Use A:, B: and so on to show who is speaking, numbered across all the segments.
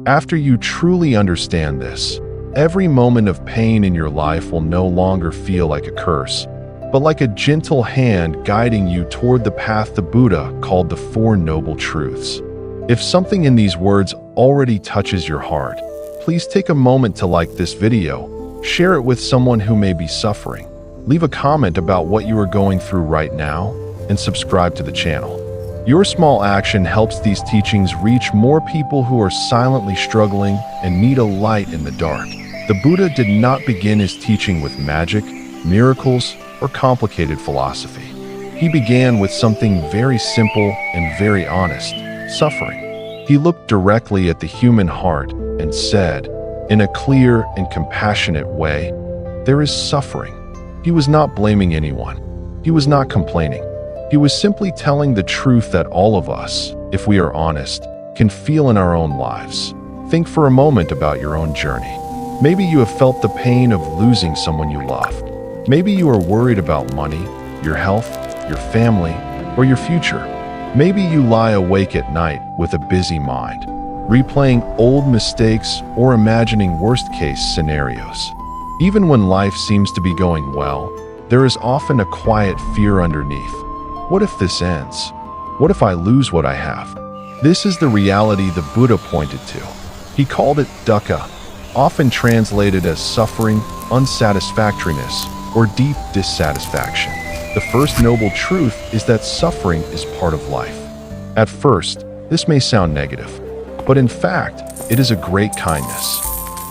A: After you truly understand this, every moment of pain in your life will no longer feel like a curse, but like a gentle hand guiding you toward the path the Buddha called the Four Noble Truths. If something in these words already touches your heart, please take a moment to like this video, share it with someone who may be suffering, leave a comment about what you are going through right now, and subscribe to the channel. Your small action helps these teachings reach more people who are silently struggling and need a light in the dark. The Buddha did not begin his teaching with magic, miracles, or complicated philosophy. He began with something very simple and very honest: suffering. He looked directly at the human heart and said, in a clear and compassionate way, "There is suffering." He was not blaming anyone. He was not complaining. He was simply telling the truth that all of us, if we are honest, can feel in our own lives. Think for a moment about your own journey. Maybe you have felt the pain of losing someone you love. Maybe you are worried about money, your health, your family, or your future. Maybe you lie awake at night with a busy mind, replaying old mistakes or imagining worst-case scenarios. Even when life seems to be going well, there is often a quiet fear underneath. What if this ends? What if I lose what I have? This is the reality the Buddha pointed to. He called it dukkha, often translated as suffering, unsatisfactoriness, or deep dissatisfaction. The first noble truth is that suffering is part of life. At first, this may sound negative, but in fact, it is a great kindness.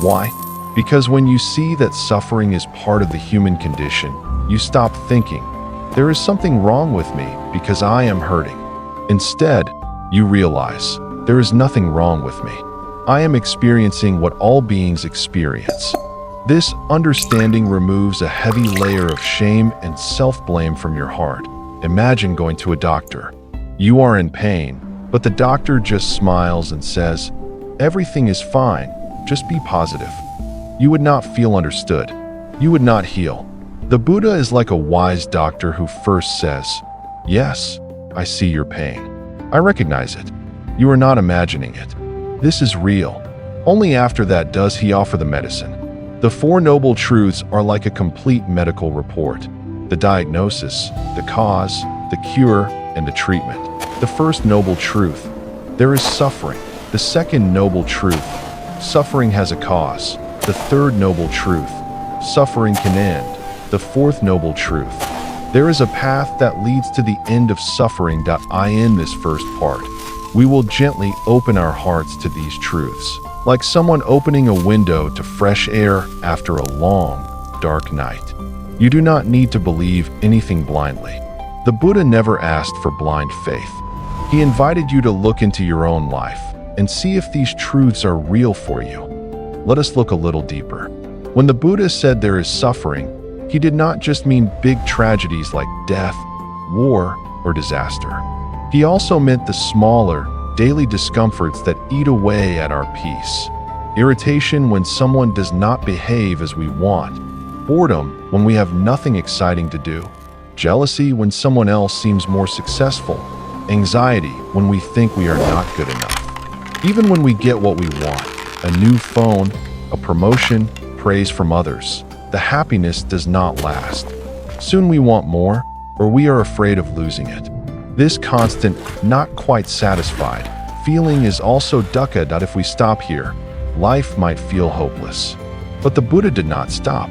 A: Why? Because when you see that suffering is part of the human condition, you stop thinking, "There is something wrong with me because I am hurting." Instead, you realize, there is nothing wrong with me. I am experiencing what all beings experience. This understanding removes a heavy layer of shame and self-blame from your heart. Imagine going to a doctor. You are in pain, but the doctor just smiles and says, "Everything is fine, just be positive." You would not feel understood. You would not heal. The Buddha is like a wise doctor who first says, "Yes, I see your pain. I recognize it. You are not imagining it. This is real." Only after that does he offer the medicine. The Four Noble Truths are like a complete medical report: the diagnosis, the cause, the cure, and the treatment. The first noble truth: there is suffering. The second noble truth: suffering has a cause. The third noble truth: suffering can end. The fourth noble truth: there is a path that leads to the end of suffering. In this first part, we will gently open our hearts to these truths, like someone opening a window to fresh air after a long, dark night. You do not need to believe anything blindly. The Buddha never asked for blind faith. He invited you to look into your own life and see if these truths are real for you. Let us look a little deeper. When the Buddha said there is suffering, he did not just mean big tragedies like death, war, or disaster. He also meant the smaller, daily discomforts that eat away at our peace. Irritation when someone does not behave as we want. Boredom when we have nothing exciting to do. Jealousy when someone else seems more successful. Anxiety when we think we are not good enough. Even when we get what we want, a new phone, a promotion, praise from others, the happiness does not last. Soon we want more, or we are afraid of losing it. This constant, not quite satisfied, feeling is also dukkha. If we stop here, life might feel hopeless. But the Buddha did not stop.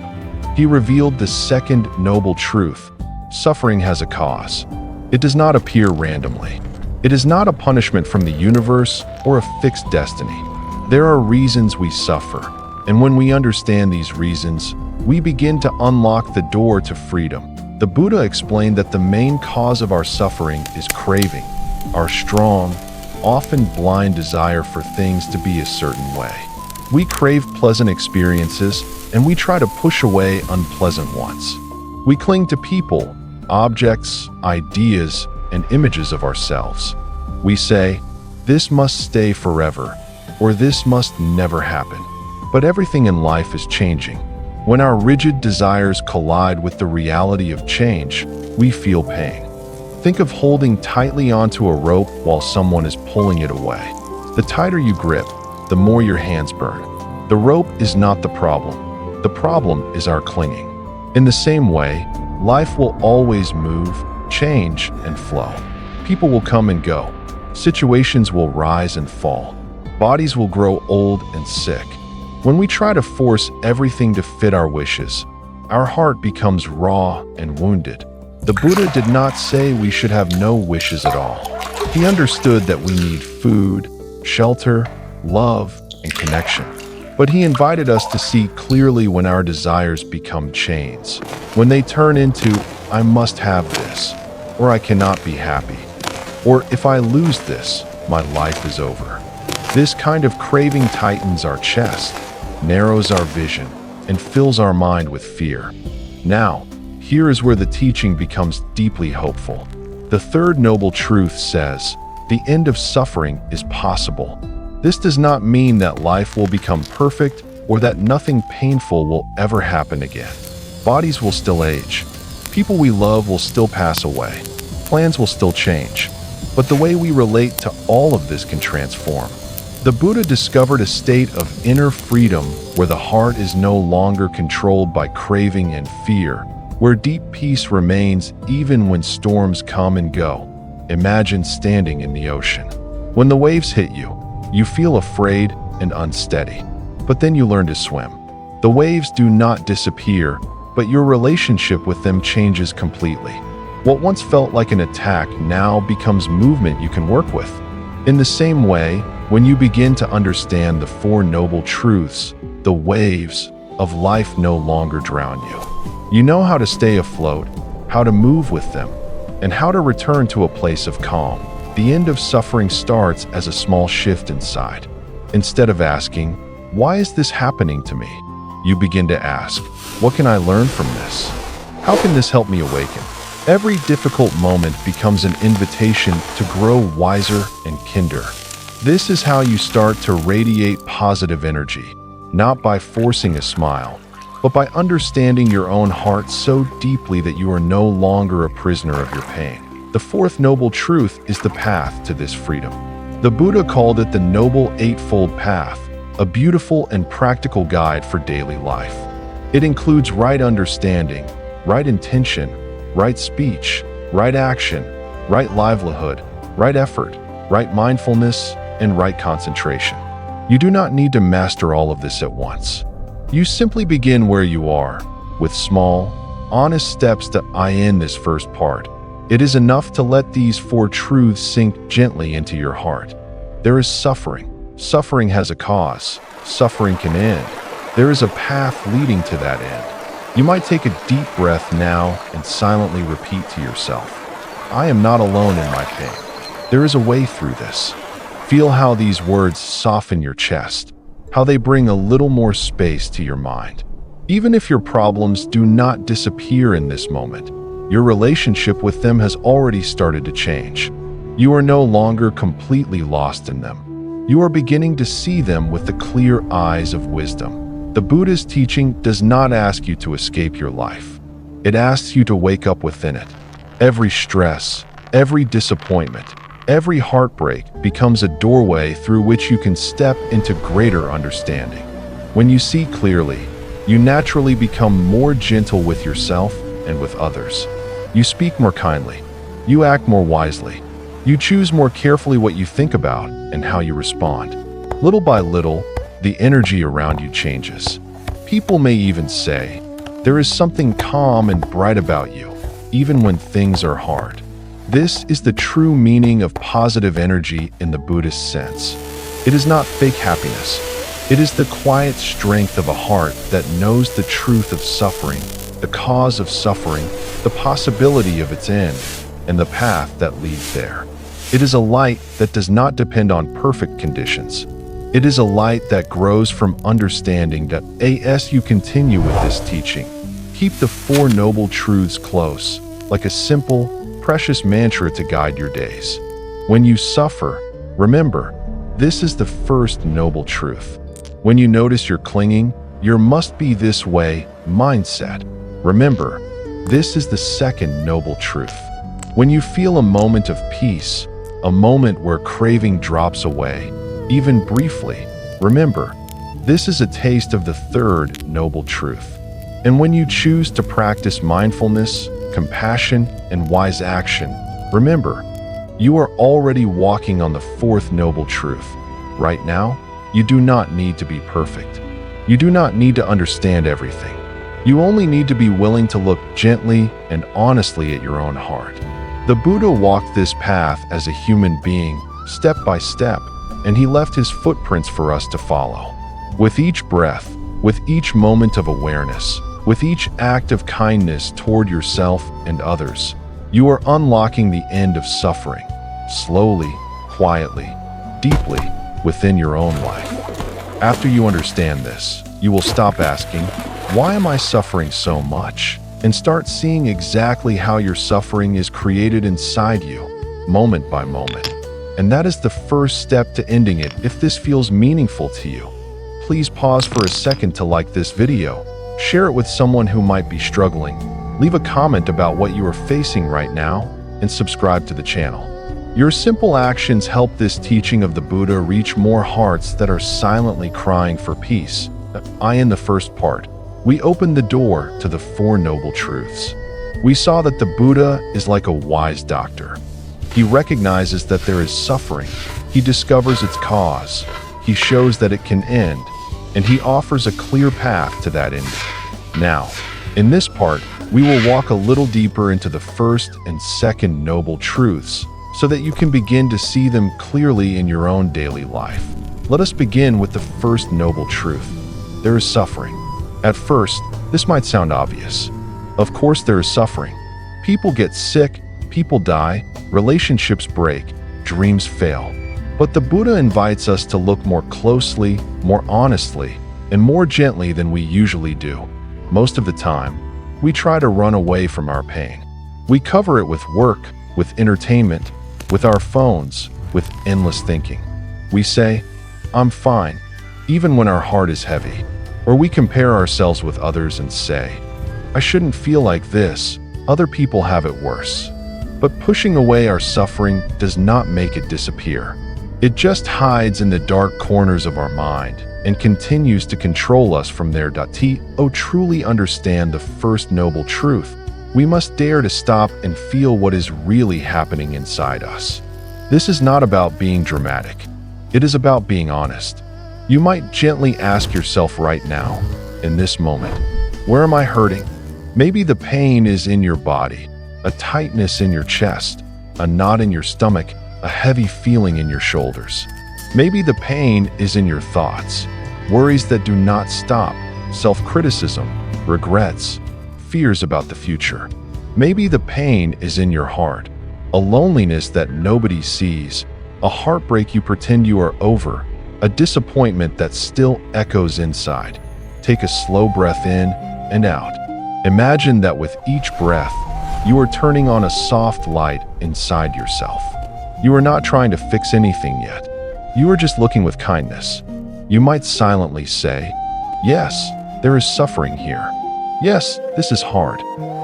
A: He revealed the second noble truth: suffering has a cause. It does not appear randomly. It is not a punishment from the universe or a fixed destiny. There are reasons we suffer, and when we understand these reasons, we begin to unlock the door to freedom. The Buddha explained that the main cause of our suffering is craving, our strong, often blind desire for things to be a certain way. We crave pleasant experiences, and we try to push away unpleasant ones. We cling to people, objects, ideas, and images of ourselves. We say, "This must stay forever," or "This must never happen." But everything in life is changing. When our rigid desires collide with the reality of change, we feel pain. Think of holding tightly onto a rope while someone is pulling it away. The tighter you grip, the more your hands burn. The rope is not the problem. The problem is our clinging. In the same way, life will always move, change, and flow. People will come and go. Situations will rise and fall. Bodies will grow old and sick. When we try to force everything to fit our wishes, our heart becomes raw and wounded. The Buddha did not say we should have no wishes at all. He understood that we need food, shelter, love, and connection. But he invited us to see clearly when our desires become chains, when they turn into, I must have this, or I cannot be happy, or if I lose this, my life is over. This kind of craving tightens our chest, narrows our vision, and fills our mind with fear. Now, here is where the teaching becomes deeply hopeful. The third noble truth says, the end of suffering is possible. This does not mean that life will become perfect or that nothing painful will ever happen again. Bodies will still age. People we love will still pass away. Plans will still change. But the way we relate to all of this can transform. The Buddha discovered a state of inner freedom where the heart is no longer controlled by craving and fear, where deep peace remains even when storms come and go. Imagine standing in the ocean. When the waves hit you, you feel afraid and unsteady, but then you learn to swim. The waves do not disappear, but your relationship with them changes completely. What once felt like an attack now becomes movement you can work with. In the same way, when you begin to understand the Four Noble Truths, the waves of life no longer drown you. You know how to stay afloat, how to move with them, and how to return to a place of calm. The end of suffering starts as a small shift inside. Instead of asking, why is this happening to me? You begin to ask, what can I learn from this? How can this help me awaken? Every difficult moment becomes an invitation to grow wiser and kinder. This is how you start to radiate positive energy, not by forcing a smile, but by understanding your own heart so deeply that you are no longer a prisoner of your pain. The fourth noble truth is the path to this freedom. The Buddha called it the Noble Eightfold Path, a beautiful and practical guide for daily life. It includes right understanding, right intention, right speech, right action, right livelihood, right effort, right mindfulness, and right concentration. You do not need to master all of this at once. You simply begin where you are, with small, honest steps to end this first part. It is enough to let these four truths sink gently into your heart. There is suffering. Suffering has a cause. Suffering can end. There is a path leading to that end. You might take a deep breath now and silently repeat to yourself, I am not alone in my pain. There is a way through this. Feel how these words soften your chest, how they bring a little more space to your mind. Even if your problems do not disappear in this moment, your relationship with them has already started to change. You are no longer completely lost in them. You are beginning to see them with the clear eyes of wisdom. The Buddha's teaching does not ask you to escape your life. It asks you to wake up within it. Every stress, every disappointment, every heartbreak becomes a doorway through which you can step into greater understanding. When you see clearly, you naturally become more gentle with yourself and with others. You speak more kindly. You act more wisely. You choose more carefully what you think about and how you respond. Little by little, the energy around you changes. People may even say, there is something calm and bright about you, even when things are hard. This is the true meaning of positive energy in the Buddhist sense. It is not fake happiness. It is the quiet strength of a heart that knows the truth of suffering, the cause of suffering, the possibility of its end, and the path that leads there. It is a light that does not depend on perfect conditions. It is a light that grows from understanding that as you continue with this teaching, keep the Four Noble Truths close, like a simple, precious mantra to guide your days. When you suffer, remember, this is the first noble truth. When you notice you're clinging, your must be this way mindset. Remember, this is the second noble truth. When you feel a moment of peace, a moment where craving drops away, even briefly, Remember, this is a taste of the third noble truth. And when you choose to practice mindfulness, compassion, and wise action, remember, you are already walking on the fourth noble truth. Right now, you do not need to be perfect. You do not need to understand everything. You only need to be willing to look gently and honestly at your own heart. The Buddha walked this path as a human being, step by step, and he left his footprints for us to follow. With each breath, with each moment of awareness, with each act of kindness toward yourself and others, you are unlocking the end of suffering, slowly, quietly, deeply, within your own life. After you understand this, you will stop asking, "Why am I suffering so much?" and start seeing exactly how your suffering is created inside you, moment by moment. And that is the first step to ending it. If this feels meaningful to you, please pause for a second to like this video, share it with someone who might be struggling, leave a comment about what you are facing right now, and subscribe to the channel. Your simple actions help this teaching of the Buddha reach more hearts that are silently crying for peace. In the first part, we opened the door to the Four Noble Truths. We saw that the Buddha is like a wise doctor. He recognizes that there is suffering. He discovers its cause. He shows that it can end, and he offers a clear path to that ending. Now, in this part, we will walk a little deeper into the first and second noble truths so that you can begin to see them clearly in your own daily life. Let us begin with the first noble truth. There is suffering. At first, this might sound obvious. Of course there is suffering. People get sick, people die, relationships break, dreams fail. But the Buddha invites us to look more closely, more honestly, and more gently than we usually do. Most of the time, we try to run away from our pain. We cover it with work, with entertainment, with our phones, with endless thinking. We say, "I'm fine," even when our heart is heavy. Or we compare ourselves with others and say, "I shouldn't feel like this, other people have it worse." But pushing away our suffering does not make it disappear. It just hides in the dark corners of our mind and continues to control us from there. To truly understand the first noble truth, we must dare to stop and feel what is really happening inside us. This is not about being dramatic. It is about being honest. You might gently ask yourself right now, in this moment, where am I hurting? Maybe the pain is in your body, a tightness in your chest, a knot in your stomach, a heavy feeling in your shoulders. Maybe the pain is in your thoughts, worries that do not stop, self-criticism, regrets, fears about the future. Maybe the pain is in your heart, a loneliness that nobody sees, a heartbreak you pretend you are over, a disappointment that still echoes inside. Take a slow breath in and out. Imagine that with each breath, you are turning on a soft light inside yourself. You are not trying to fix anything yet. You are just looking with kindness. You might silently say, "Yes, there is suffering here. Yes, this is hard.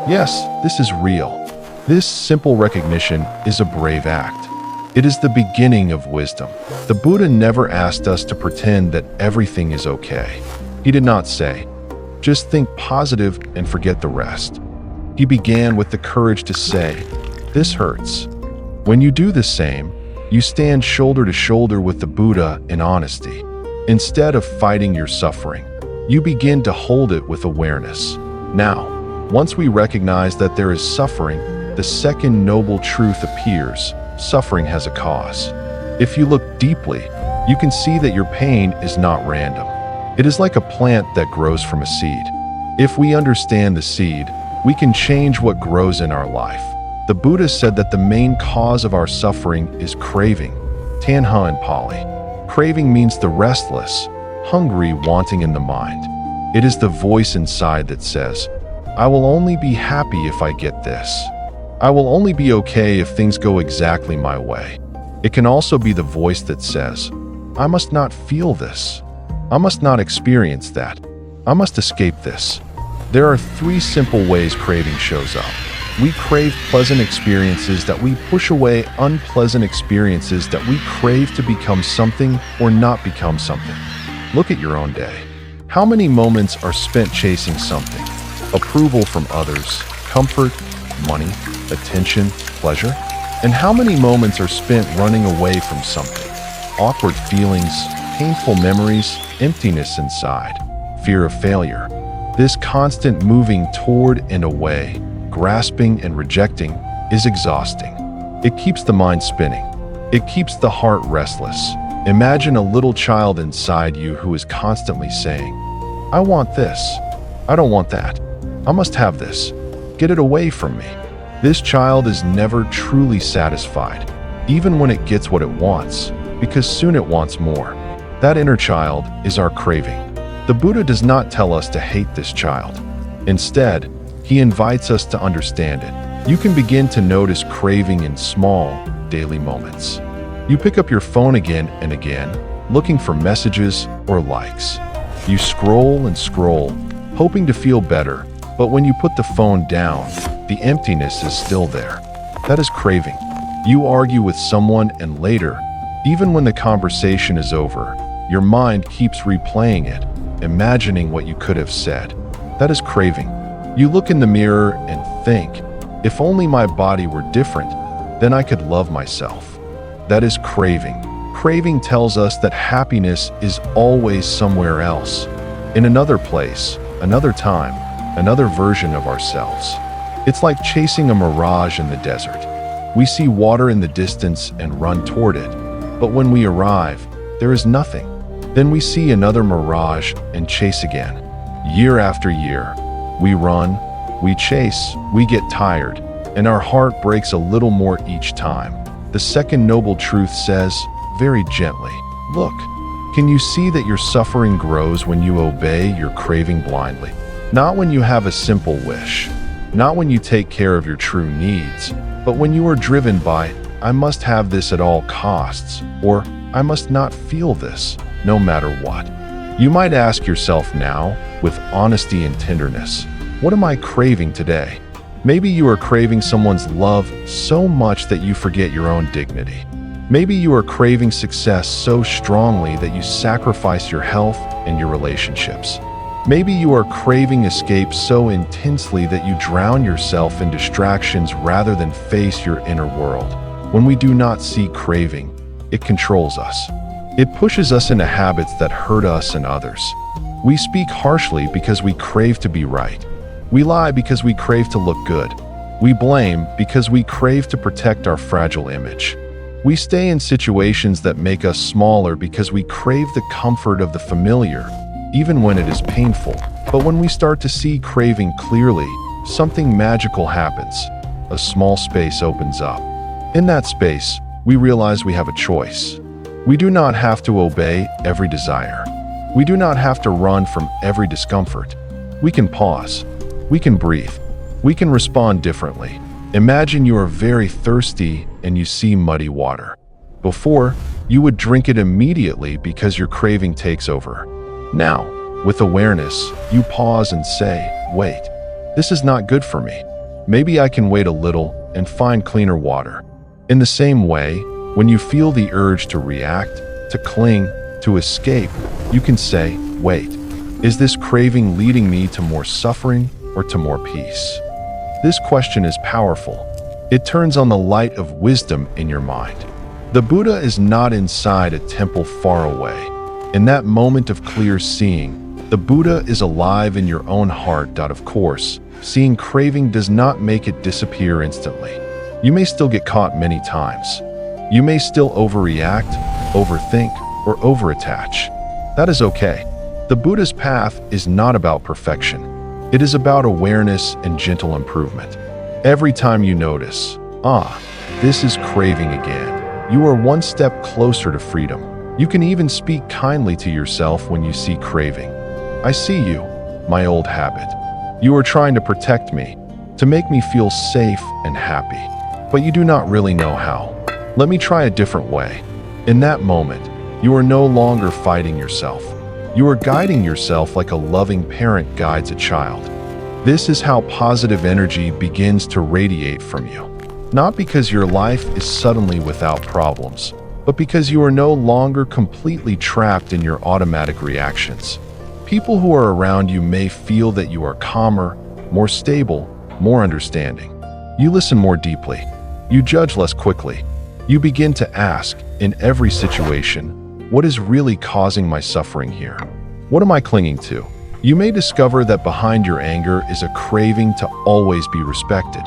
A: Yes, this is real." This simple recognition is a brave act. It is the beginning of wisdom. The Buddha never asked us to pretend that everything is okay. He did not say, "Just think positive and forget the rest." He began with the courage to say, "This hurts." When you do the same, you stand shoulder to shoulder with the Buddha in honesty. Instead of fighting your suffering, you begin to hold it with awareness. Now, once we recognize that there is suffering, the second noble truth appears. Suffering has a cause. If you look deeply, you can see that your pain is not random. It is like a plant that grows from a seed. If we understand the seed, we can change what grows in our life. The Buddha said that the main cause of our suffering is craving, tanha in Pali. Craving means the restless, hungry wanting in the mind. It is the voice inside that says, "I will only be happy if I get this. I will only be okay if things go exactly my way." It can also be the voice that says, "I must not feel this. I must not experience that. I must escape this." There are three simple ways craving shows up. We crave pleasant experiences that we push away, unpleasant experiences that we crave to become something or not become something. Look at your own day. How many moments are spent chasing something? Approval from others, comfort, money, attention, pleasure? And how many moments are spent running away from something? Awkward feelings, painful memories, emptiness inside, fear of failure. This constant moving toward and away, grasping and rejecting, is exhausting. It keeps the mind spinning. It keeps the heart restless. Imagine a little child inside you who is constantly saying, "I want this. I don't want that. I must have this. Get it away from me." This child is never truly satisfied, even when it gets what it wants, because soon it wants more. That inner child is our craving. The Buddha does not tell us to hate this child. Instead, he invites us to understand it. You can begin to notice craving in small, daily moments. You pick up your phone again and again, looking for messages or likes. You scroll and scroll, hoping to feel better, but when you put the phone down, the emptiness is still there. That is craving. You argue with someone and later, even when the conversation is over, your mind keeps replaying it, imagining what you could have said. That is craving. You look in the mirror and think, if only my body were different, then I could love myself. That is craving. Craving tells us that happiness is always somewhere else, in another place, another time, another version of ourselves. It's like chasing a mirage in the desert. We see water in the distance and run toward it, but when we arrive, there is nothing. Then we see another mirage and chase again. Year after year, we run, we chase, we get tired, and our heart breaks a little more each time. The second noble truth says, very gently, look, can you see that your suffering grows when you obey your craving blindly? Not when you have a simple wish, not when you take care of your true needs, but when you are driven by, I must have this at all costs, or I must not feel this, no matter what. You might ask yourself now, with honesty and tenderness, what am I craving today? Maybe you are craving someone's love so much that you forget your own dignity. Maybe you are craving success so strongly that you sacrifice your health and your relationships. Maybe you are craving escape so intensely that you drown yourself in distractions rather than face your inner world. When we do not see craving, it controls us. It pushes us into habits that hurt us and others. We speak harshly because we crave to be right. We lie because we crave to look good. We blame because we crave to protect our fragile image. We stay in situations that make us smaller because we crave the comfort of the familiar, even when it is painful. But when we start to see craving clearly, something magical happens. A small space opens up. In that space, we realize we have a choice. We do not have to obey every desire. We do not have to run from every discomfort. We can pause. We can breathe. We can respond differently. Imagine you are very thirsty and you see muddy water. Before, you would drink it immediately because your craving takes over. Now, with awareness, you pause and say, wait, this is not good for me. Maybe I can wait a little and find cleaner water. In the same way, when you feel the urge to react, to cling, to escape, you can say, wait, is this craving leading me to more suffering or to more peace? This question is powerful. It turns on the light of wisdom in your mind. The Buddha is not inside a temple far away. In that moment of clear seeing, the Buddha is alive in your own heart. Of course, seeing craving does not make it disappear instantly. You may still get caught many times. You may still overreact, overthink, or overattach. That is okay. The Buddha's path is not about perfection. It is about awareness and gentle improvement. Every time you notice, this is craving again, you are one step closer to freedom. You can even speak kindly to yourself when you see craving. I see you, my old habit. You are trying to protect me, to make me feel safe and happy. But you do not really know how. Let me try a different way. In that moment, you are no longer fighting yourself. You are guiding yourself like a loving parent guides a child. This is how positive energy begins to radiate from you. Not because your life is suddenly without problems, but because you are no longer completely trapped in your automatic reactions. People who are around you may feel that you are calmer, more stable, more understanding. You listen more deeply. You judge less quickly. You begin to ask, in every situation, what is really causing my suffering here? What am I clinging to? You may discover that behind your anger is a craving to always be respected.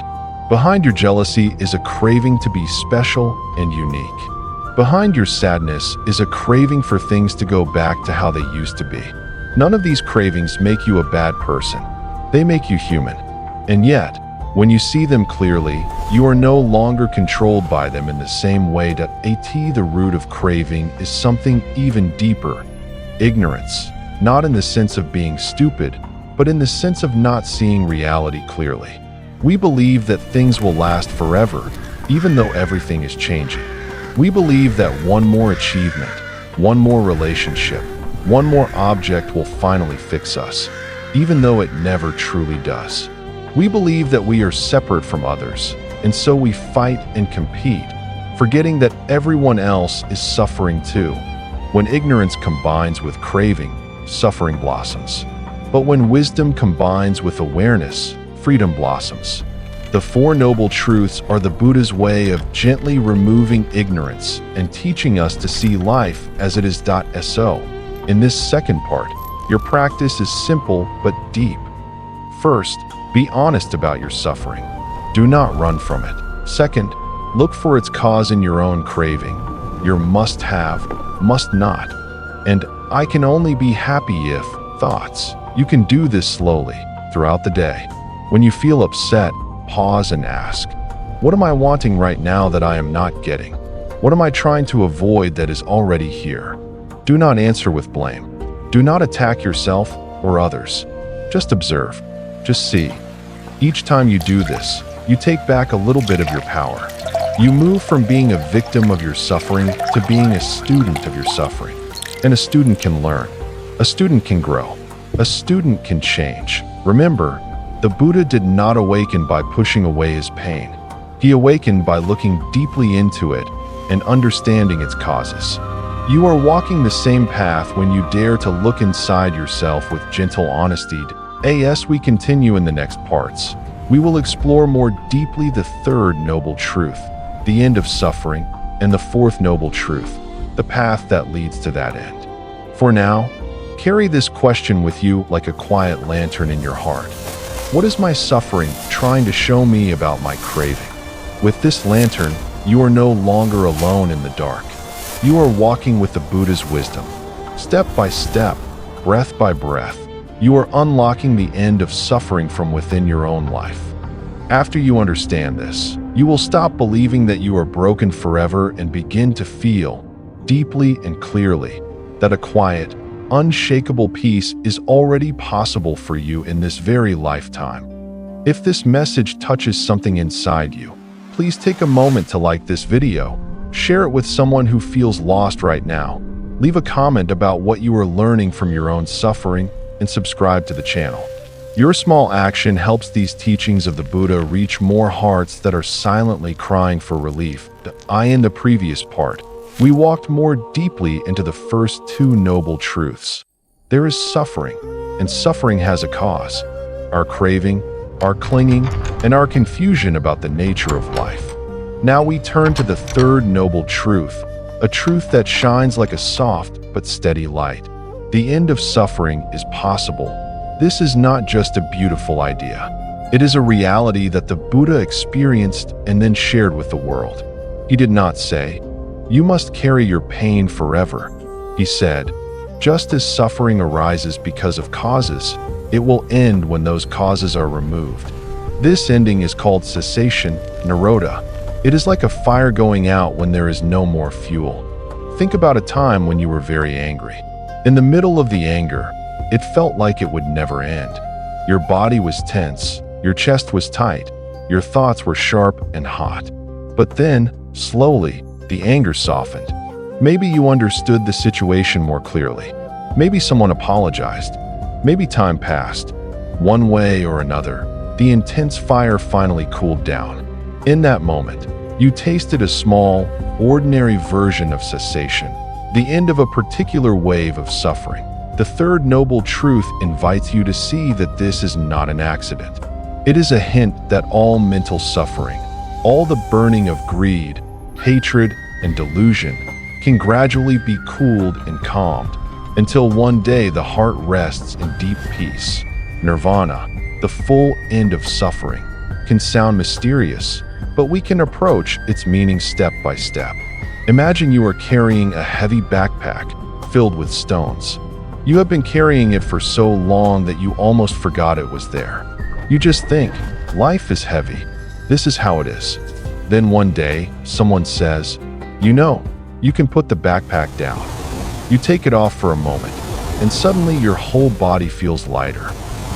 A: Behind your jealousy is a craving to be special and unique. Behind your sadness is a craving for things to go back to how they used to be. None of these cravings make you a bad person. They make you human. And yet, when you see them clearly, you are no longer controlled by them in the same way that the root of craving is something even deeper. Ignorance, not in the sense of being stupid, but in the sense of not seeing reality clearly. We believe that things will last forever, even though everything is changing. We believe that one more achievement, one more relationship, one more object will finally fix us, even though it never truly does. We believe that we are separate from others, and so we fight and compete, forgetting that everyone else is suffering too. When ignorance combines with craving, suffering blossoms. But when wisdom combines with awareness, freedom blossoms. The Four Noble Truths are the Buddha's way of gently removing ignorance and teaching us to see life as it is. So, in this second part, your practice is simple but deep. First, be honest about your suffering. Do not run from it. Second, look for its cause in your own craving, your must-have, must-not, and I can only be happy if thoughts. You can do this slowly, throughout the day. When you feel upset, pause and ask, what am I wanting right now that I am not getting? What am I trying to avoid that is already here? Do not answer with blame. Do not attack yourself or others. Just observe. Just see. Each time you do this, you take back a little bit of your power. You move from being a victim of your suffering to being a student of your suffering. And a student can learn. A student can grow. A student can change. Remember, the Buddha did not awaken by pushing away his pain. He awakened by looking deeply into it and understanding its causes. You are walking the same path when you dare to look inside yourself with gentle honesty. As we continue in the next parts, we will explore more deeply the third noble truth, the end of suffering, and the fourth noble truth, the path that leads to that end. For now, carry this question with you like a quiet lantern in your heart. What is my suffering trying to show me about my craving? With this lantern, you are no longer alone in the dark. You are walking with the Buddha's wisdom. Step by step, breath by breath, you are unlocking the end of suffering from within your own life. After you understand this, you will stop believing that you are broken forever and begin to feel, deeply and clearly, that a quiet, unshakable peace is already possible for you in this very lifetime. If this message touches something inside you, please take a moment to like this video, share it with someone who feels lost right now, leave a comment about what you are learning from your own suffering, and subscribe to the channel. Your small action helps these teachings of the Buddha reach more hearts that are silently crying for relief. In the previous part, we walked more deeply into the first two noble truths. There is suffering, and suffering has a cause. Our craving, our clinging, and our confusion about the nature of life. Now we turn to the third noble truth, a truth that shines like a soft but steady light. The end of suffering is possible. This is not just a beautiful idea. It is a reality that the Buddha experienced and then shared with the world. He did not say, "You must carry your pain forever." He said, "Just as suffering arises because of causes, it will end when those causes are removed." This ending is called cessation, nirodha. It is like a fire going out when there is no more fuel. Think about a time when you were very angry. In the middle of the anger, it felt like it would never end. Your body was tense, your chest was tight, your thoughts were sharp and hot. But then, slowly, the anger softened. Maybe you understood the situation more clearly. Maybe someone apologized. Maybe time passed. One way or another, the intense fire finally cooled down. In that moment, You tasted a small, ordinary version of cessation, the end of a particular wave of suffering. The third noble truth invites you to see that this is not an accident. It is a hint that all mental suffering, all the burning of greed, hatred, and delusion can gradually be cooled and calmed until one day the heart rests in deep peace. Nirvana, the full end of suffering, can sound mysterious, but we can approach its meaning step by step. Imagine you are carrying a heavy backpack filled with stones. You have been carrying it for so long that you almost forgot it was there. You just think, life is heavy. This is how it is. Then one day, someone says, you can put the backpack down. You take it off for a moment, and suddenly your whole body feels lighter.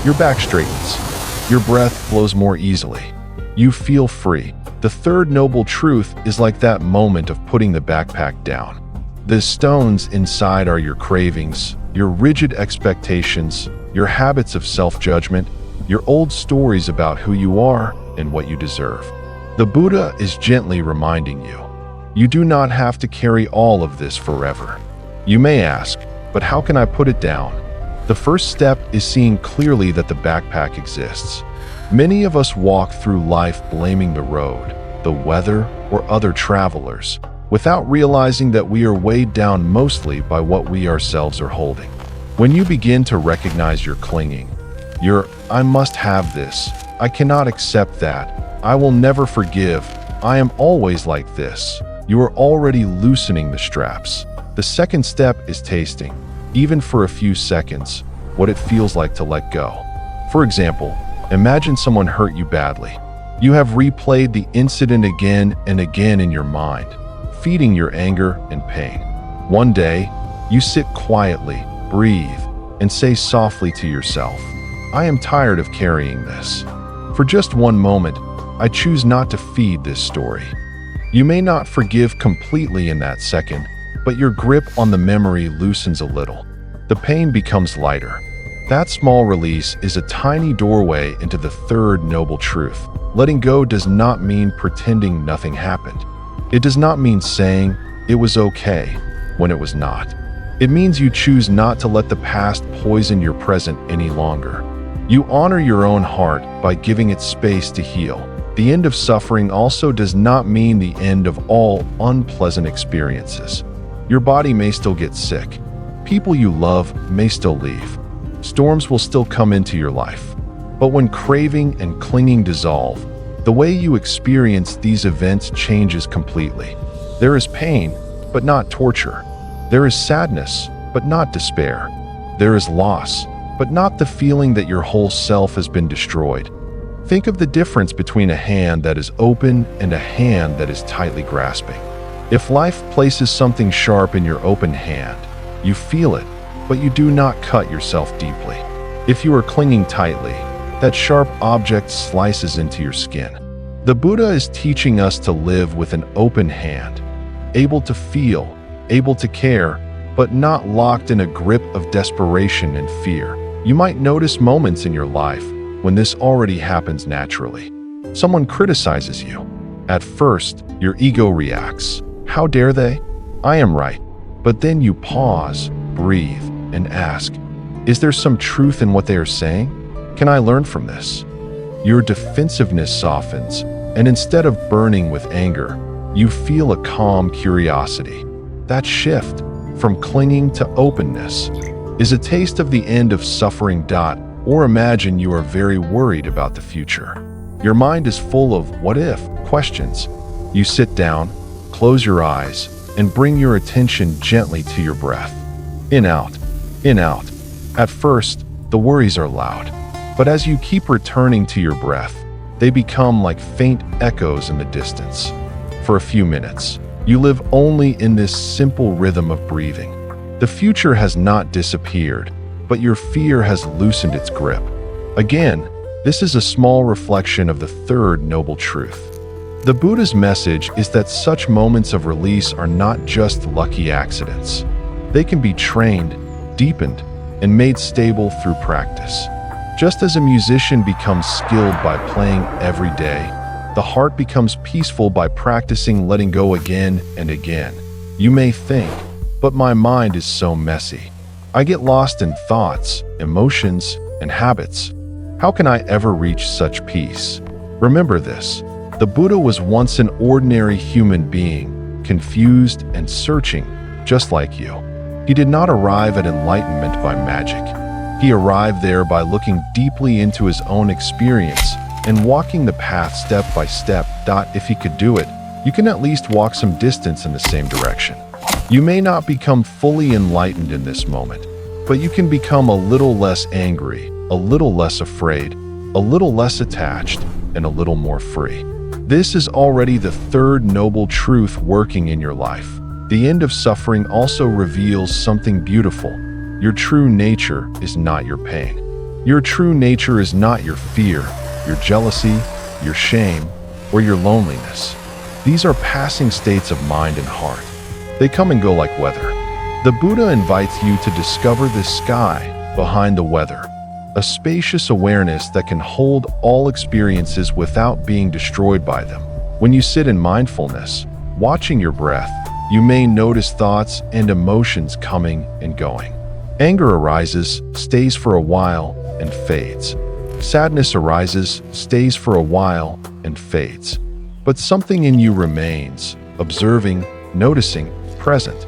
A: Your back straightens. Your breath flows more easily. You feel free. The third noble truth is like that moment of putting the backpack down. The stones inside are your cravings, your rigid expectations, your habits of self-judgment, your old stories about who you are and what you deserve. The Buddha is gently reminding you, you do not have to carry all of this forever. You may ask, but how can I put it down? The first step is seeing clearly that the backpack exists. Many of us walk through life blaming the road, the weather, or other travelers, without realizing that we are weighed down mostly by what we ourselves are holding. When you begin to recognize your clinging, your I must have this, I cannot accept that, I will never forgive, I am always like this, you are already loosening the straps. The second step is tasting, even for a few seconds, what it feels like to let go. For example, imagine someone hurt you badly. You have replayed the incident again and again in your mind, feeding your anger and pain. One day, you sit quietly, breathe, and say softly to yourself, I am tired of carrying this. For just one moment, I choose not to feed this story. You may not forgive completely in that second, but your grip on the memory loosens a little. The pain becomes lighter. That small release is a tiny doorway into the third noble truth. Letting go does not mean pretending nothing happened. It does not mean saying it was okay when it was not. It means you choose not to let the past poison your present any longer. You honor your own heart by giving it space to heal. The end of suffering also does not mean the end of all unpleasant experiences. Your body may still get sick. People you love may still leave. Storms will still come into your life. But when craving and clinging dissolve, the way you experience these events changes completely. There is pain, but not torture. There is sadness, but not despair. There is loss, but not the feeling that your whole self has been destroyed. Think of the difference between a hand that is open and a hand that is tightly grasping. If life places something sharp in your open hand, you feel it, but you do not cut yourself deeply. If you are clinging tightly, that sharp object slices into your skin. The Buddha is teaching us to live with an open hand, able to feel, able to care, but not locked in a grip of desperation and fear. You might notice moments in your life when this already happens naturally. Someone criticizes you. At first, your ego reacts. How dare they? I am right. But then you pause, breathe, and ask, is there some truth in what they are saying? Can I learn from this? Your defensiveness softens, and instead of burning with anger, you feel a calm curiosity. That shift from clinging to openness is a taste of the end of suffering. Or imagine you are very worried about the future. Your mind is full of what-if questions. You sit down, close your eyes, and bring your attention gently to your breath. In, out, in, out. At first, the worries are loud, but as you keep returning to your breath, they become like faint echoes in the distance. For a few minutes, you live only in this simple rhythm of breathing. The future has not disappeared, but your fear has loosened its grip. Again, this is a small reflection of the third noble truth. The Buddha's message is that such moments of release are not just lucky accidents. They can be trained, deepened, and made stable through practice. Just as a musician becomes skilled by playing every day, The heart becomes peaceful by practicing letting go again and again. You may think, but my mind is so messy. I get lost in thoughts, emotions, and habits. How can I ever reach such peace? Remember this. The Buddha was once an ordinary human being, confused and searching, just like you. He did not arrive at enlightenment by magic. He arrived there by looking deeply into his own experience and walking the path step by step. If he could do it, you can at least walk some distance in the same direction. You may not become fully enlightened in this moment, but you can become a little less angry, a little less afraid, a little less attached, and a little more free. This is already the third noble truth working in your life. The end of suffering also reveals something beautiful. Your true nature is not your pain. Your true nature is not your fear, your jealousy, your shame, or your loneliness. These are passing states of mind and heart. They come and go like weather. The Buddha invites you to discover the sky behind the weather, a spacious awareness that can hold all experiences without being destroyed by them. When you sit in mindfulness, watching your breath, you may notice thoughts and emotions coming and going. Anger arises, stays for a while, and fades. Sadness arises, stays for a while, and fades. But something in you remains, observing, noticing, present.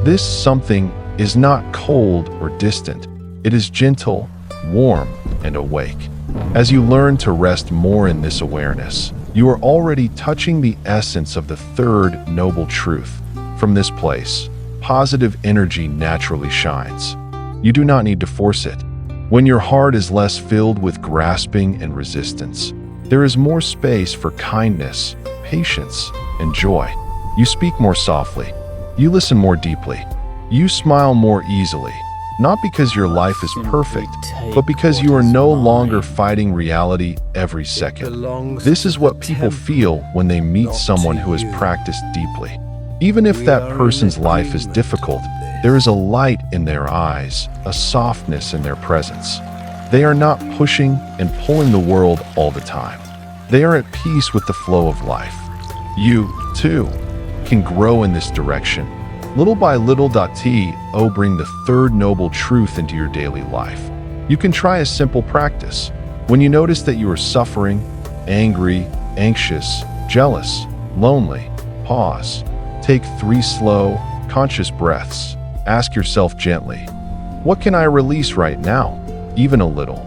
A: This something is not cold or distant. It is gentle, warm, and awake. As you learn to rest more in this awareness, you are already touching the essence of the third noble truth. From this place, positive energy naturally shines. You do not need to force it. When your heart is less filled with grasping and resistance, there is more space for kindness, patience, and joy. You speak more softly. You listen more deeply. You smile more easily, not because your life is perfect, but because you are no longer fighting reality every second. This is what people feel when they meet someone who has practiced deeply. Even if that person's life is difficult, there is a light in their eyes, a softness in their presence. They are not pushing and pulling the world all the time. They are at peace with the flow of life. You, too, can grow in this direction. Little by little. Bring the third noble truth into your daily life. You can try a simple practice. When you notice that you are suffering, angry, anxious, jealous, lonely, pause. Take 3 slow, conscious breaths. Ask yourself gently, what can I release right now? Even a little.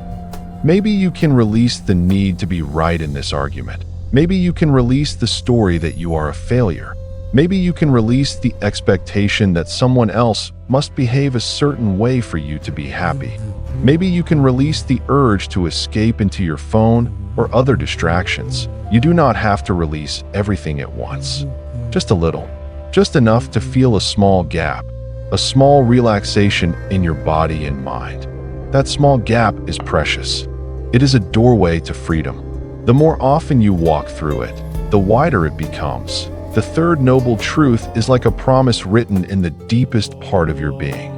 A: Maybe you can release the need to be right in this argument. Maybe you can release the story that you are a failure. Maybe you can release the expectation that someone else must behave a certain way for you to be happy. Maybe you can release the urge to escape into your phone or other distractions. You do not have to release everything at once. Just a little. Just enough to feel a small gap, a small relaxation in your body and mind. That small gap is precious. It is a doorway to freedom. The more often you walk through it, the wider it becomes. The third noble truth is like a promise written in the deepest part of your being.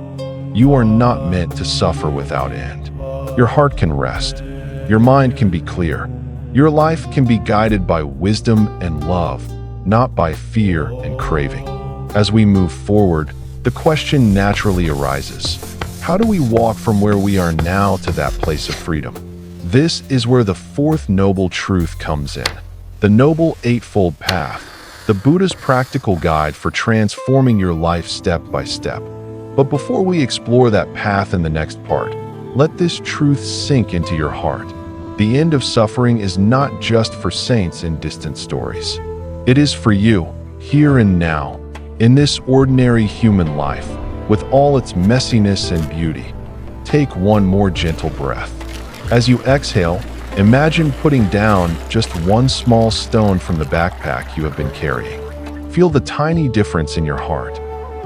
A: You are not meant to suffer without end. Your heart can rest. Your mind can be clear. Your life can be guided by wisdom and love, not by fear and craving. As we move forward, the question naturally arises, how do we walk from where we are now to that place of freedom? This is where the fourth noble truth comes in, the Noble Eightfold Path, the Buddha's practical guide for transforming your life step by step. But before we explore that path in the next part, let this truth sink into your heart. The end of suffering is not just for saints in distant stories. It is for you, here and now, in this ordinary human life, with all its messiness and beauty. Take one more gentle breath. As you exhale, imagine putting down just one small stone from the backpack you have been carrying. Feel the tiny difference in your heart.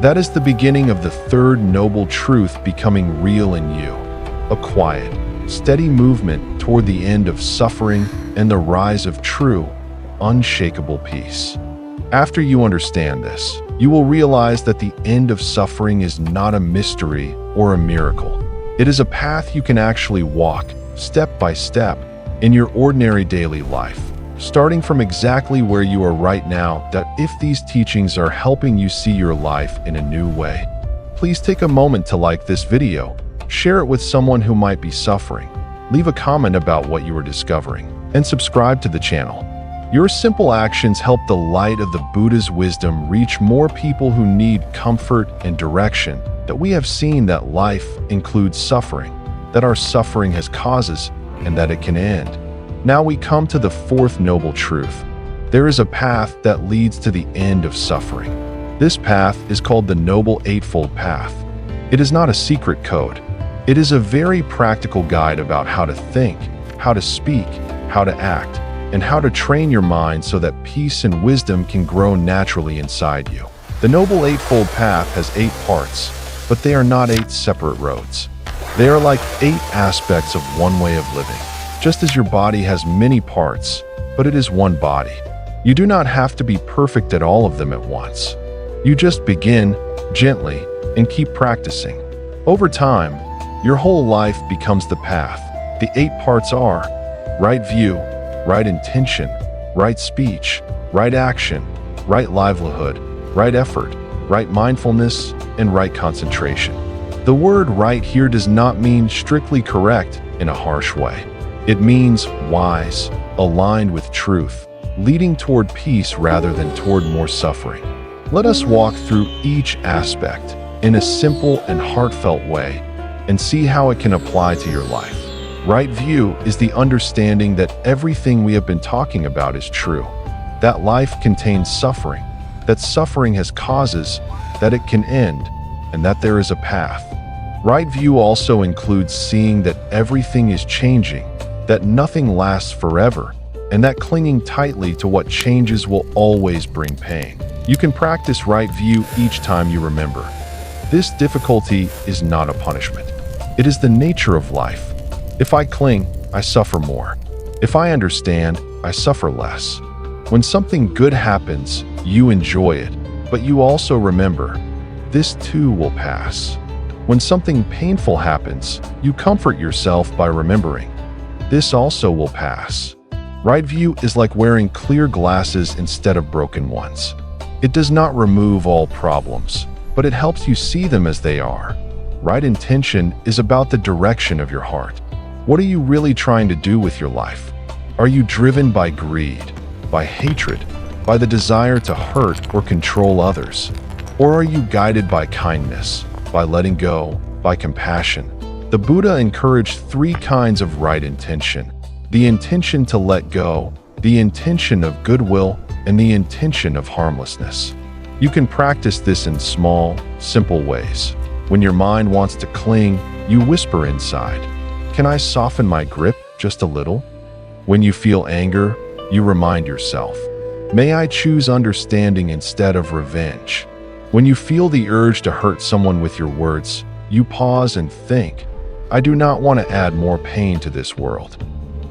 A: That is the beginning of the third noble truth becoming real in you. A quiet, steady movement toward the end of suffering and the rise of true, unshakable peace. After you understand this, you will realize that the end of suffering is not a mystery or a miracle. It is a path you can actually walk, step by step, in your ordinary daily life. starting from exactly where you are right now, that if these teachings are helping you see your life in a new way, please take a moment to like this video, share it with someone who might be suffering, leave a comment about what you are discovering, and subscribe to the channel. Your simple actions help the light of the Buddha's wisdom reach more people who need comfort and direction, that we have seen that life includes suffering, that our suffering has causes, and that it can end. Now we come to the fourth noble truth. There is a path that leads to the end of suffering. This path is called the Noble Eightfold Path. It is not a secret code. It is a very practical guide about how to think, how to speak, how to act, and how to train your mind so that peace and wisdom can grow naturally inside you. The Noble Eightfold Path has 8 parts, but they are not 8 separate roads. They are like 8 aspects of one way of living. Just as your body has many parts, but it is one body. You do not have to be perfect at all of them at once. You just begin gently and keep practicing. Over time, your whole life becomes the path. The 8 parts are right view, right intention, right speech, right action, right livelihood, right effort, right mindfulness, and right concentration. The word right here does not mean strictly correct in a harsh way. It means wise, aligned with truth, leading toward peace rather than toward more suffering. Let us walk through each aspect in a simple and heartfelt way and see how it can apply to your life. Right view is the understanding that everything we have been talking about is true, that life contains suffering, that suffering has causes, that it can end, and that there is a path. Right view also includes seeing that everything is changing, that nothing lasts forever, and that clinging tightly to what changes will always bring pain. You can practice right view each time you remember. This difficulty is not a punishment. It is the nature of life. If I cling, I suffer more. If I understand, I suffer less. When something good happens, you enjoy it, but you also remember, this too will pass. When something painful happens, you comfort yourself by remembering, this also will pass. Right view is like wearing clear glasses instead of broken ones. It does not remove all problems, but it helps you see them as they are. Right intention is about the direction of your heart. What are you really trying to do with your life? Are you driven by greed, by hatred, by the desire to hurt or control others? Or are you guided by kindness, by letting go, by compassion? The Buddha encouraged 3 kinds of right intention: the intention to let go, the intention of goodwill, and the intention of harmlessness. You can practice this in small, simple ways. When your mind wants to cling, you whisper inside, "Can I soften my grip just a little?" When you feel anger, you remind yourself, "May I choose understanding instead of revenge?" When you feel the urge to hurt someone with your words, you pause and think, "I do not want to add more pain to this world."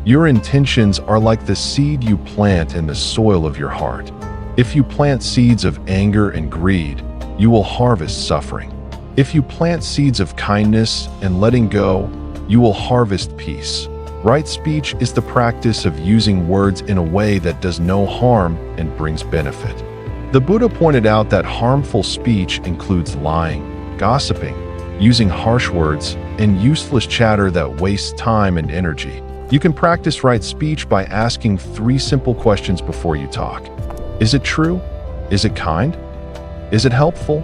A: Your intentions are like the seed you plant in the soil of your heart. If you plant seeds of anger and greed, you will harvest suffering. If you plant seeds of kindness and letting go, you will harvest peace. Right speech is the practice of using words in a way that does no harm and brings benefit. The Buddha pointed out that harmful speech includes lying, gossiping, using harsh words, and useless chatter that wastes time and energy. You can practice right speech by asking 3 simple questions before you talk. Is it true? Is it kind? Is it helpful?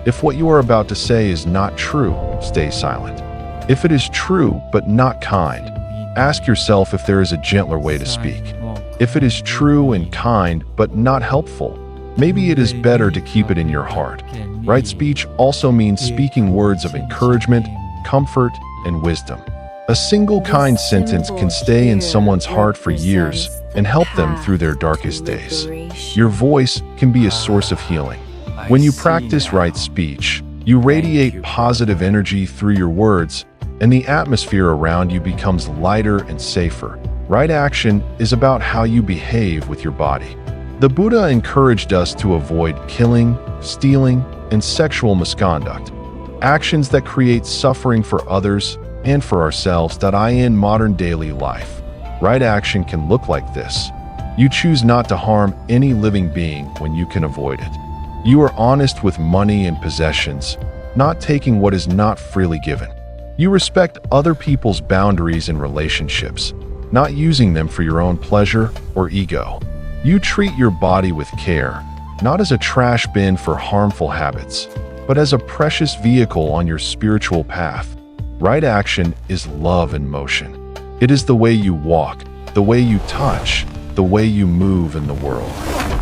A: If what you are about to say is not true, stay silent. If it is true but not kind, ask yourself if there is a gentler way to speak. If it is true and kind but not helpful, maybe it is better to keep it in your heart. Right speech also means speaking words of encouragement, comfort, and wisdom. A single kind sentence can stay in someone's heart for years and help them through their darkest days. Your voice can be a source of healing. When you practice right speech, you radiate positive energy through your words, and the atmosphere around you becomes lighter and safer. Right action is about how you behave with your body. The Buddha encouraged us to avoid killing, stealing, and sexual misconduct, actions that create suffering for others and for ourselves in modern daily life. Right action can look like this: You choose not to harm any living being when you can avoid it. You are honest with money and possessions, not taking what is not freely given. You respect other people's boundaries and relationships, not using them for your own pleasure or ego. You treat your body with care, not as a trash bin for harmful habits, but as a precious vehicle on your spiritual path. Right action is love in motion. It is the way you walk, the way you touch, the way you move in the world.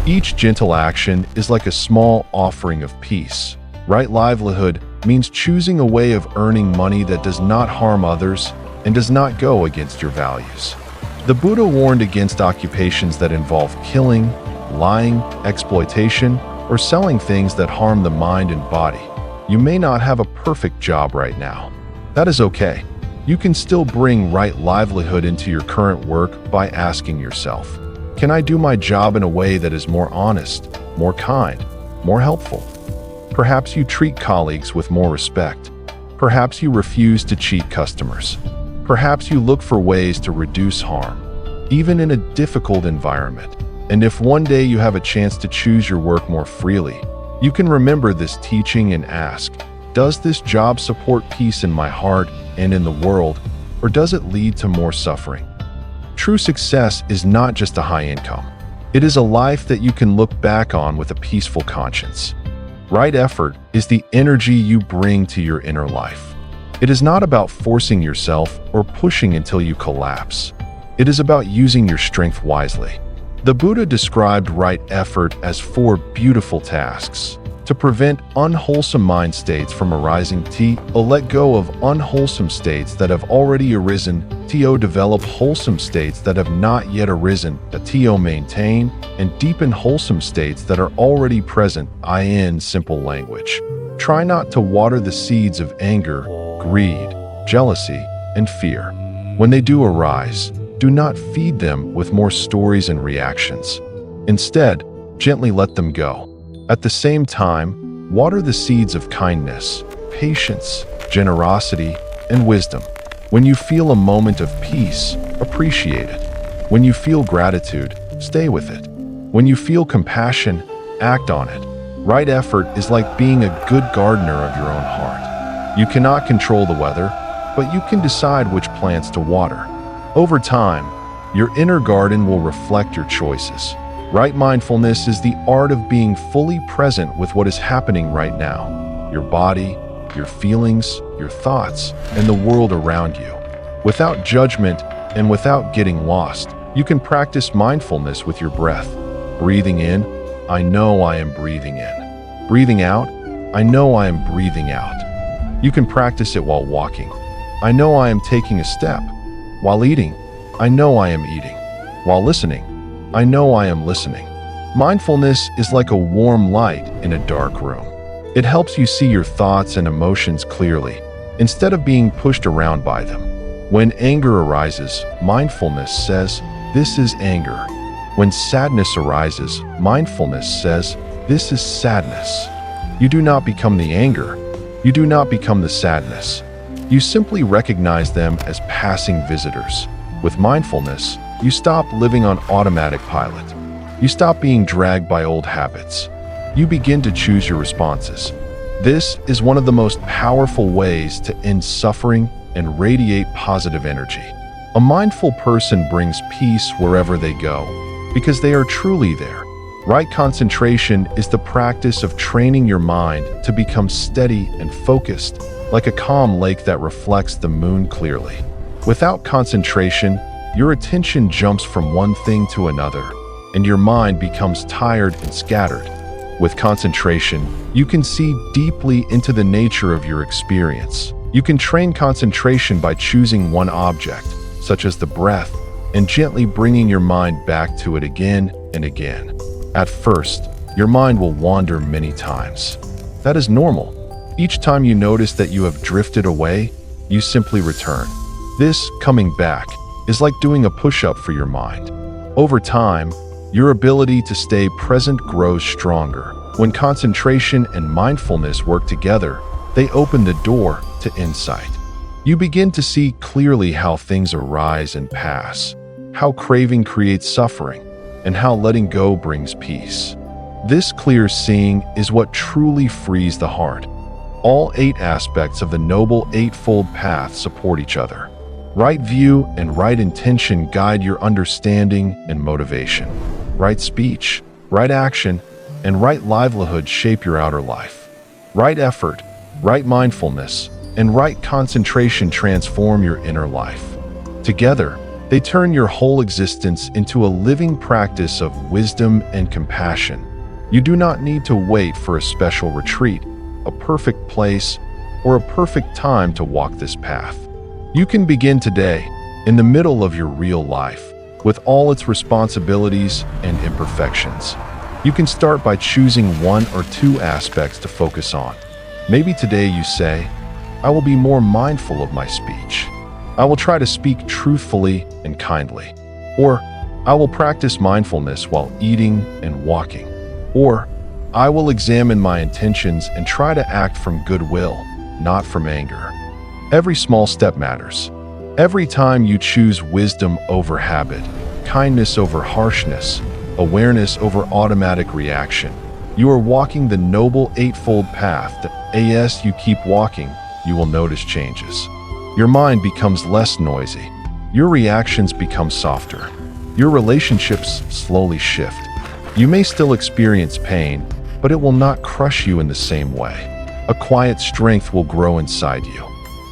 A: Each gentle action is like a small offering of peace. Right livelihood means choosing a way of earning money that does not harm others and does not go against your values. The Buddha warned against occupations that involve killing, lying, exploitation, or selling things that harm the mind and body. You may not have a perfect job right now. That is okay. You can still bring right livelihood into your current work by asking yourself, can I do my job in a way that is more honest, more kind, more helpful? Perhaps you treat colleagues with more respect. Perhaps you refuse to cheat customers. Perhaps you look for ways to reduce harm, even in a difficult environment. And if one day you have a chance to choose your work more freely, you can remember this teaching and ask, does this job support peace in my heart and in the world, or does it lead to more suffering? True success is not just a high income. It is a life that you can look back on with a peaceful conscience. Right effort is the energy you bring to your inner life. It is not about forcing yourself or pushing until you collapse. It is about using your strength wisely. The Buddha described right effort as 4 beautiful tasks. To prevent unwholesome mind states from arising, let go of unwholesome states that have already arisen, develop wholesome states that have not yet arisen, maintain and deepen wholesome states that are already present, in simple language. Try not to water the seeds of anger, greed, jealousy, and fear. When they do arise, do not feed them with more stories and reactions. Instead, gently let them go. At the same time, water the seeds of kindness, patience, generosity, and wisdom. When you feel a moment of peace, appreciate it. When you feel gratitude, stay with it. When you feel compassion, act on it. Right effort is like being a good gardener of your own heart. You cannot control the weather, but you can decide which plants to water. Over time, your inner garden will reflect your choices. Right mindfulness is the art of being fully present with what is happening right now. Your body, your feelings, your thoughts, and the world around you. Without judgment and without getting lost, you can practice mindfulness with your breath. Breathing in, I know I am breathing in. Breathing out, I know I am breathing out. You can practice it while walking. I know I am taking a step. While eating, I know I am eating. While listening, I know I am listening. Mindfulness is like a warm light in a dark room. It helps you see your thoughts and emotions clearly, instead of being pushed around by them. When anger arises, mindfulness says, this is anger. When sadness arises, mindfulness says, this is sadness. You do not become the anger. You do not become the sadness. You simply recognize them as passing visitors. With mindfulness, you stop living on automatic pilot. You stop being dragged by old habits. You begin to choose your responses. This is one of the most powerful ways to end suffering and radiate positive energy. A mindful person brings peace wherever they go, because they are truly there. Right concentration is the practice of training your mind to become steady and focused, like a calm lake that reflects the moon clearly. Without concentration, your attention jumps from one thing to another, and your mind becomes tired and scattered. With concentration, you can see deeply into the nature of your experience. You can train concentration by choosing one object, such as the breath, and gently bringing your mind back to it again and again. At first, your mind will wander many times. That is normal. Each time you notice that you have drifted away, you simply return. This coming back is like doing a push-up for your mind. Over time, your ability to stay present grows stronger. When concentration and mindfulness work together, they open the door to insight. You begin to see clearly how things arise and pass, how craving creates suffering, and how letting go brings peace. This clear seeing is what truly frees the heart. All 8 aspects of the Noble Eightfold Path support each other. Right view and right intention guide your understanding and motivation. Right speech, right action, and right livelihood shape your outer life. Right effort, right mindfulness, and right concentration transform your inner life. Together, they turn your whole existence into a living practice of wisdom and compassion. You do not need to wait for a special retreat, a perfect place, or a perfect time to walk this path. You can begin today, in the middle of your real life, with all its responsibilities and imperfections. You can start by choosing 1 or 2 aspects to focus on. Maybe today you say, I will be more mindful of my speech. I will try to speak truthfully and kindly. Or, I will practice mindfulness while eating and walking. Or, I will examine my intentions and try to act from goodwill, not from anger. Every small step matters. Every time you choose wisdom over habit, kindness over harshness, awareness over automatic reaction, you are walking the Noble Eightfold Path. As you keep walking, you will notice changes. Your mind becomes less noisy. Your reactions become softer. Your relationships slowly shift. You may still experience pain, but it will not crush you in the same way. A quiet strength will grow inside you.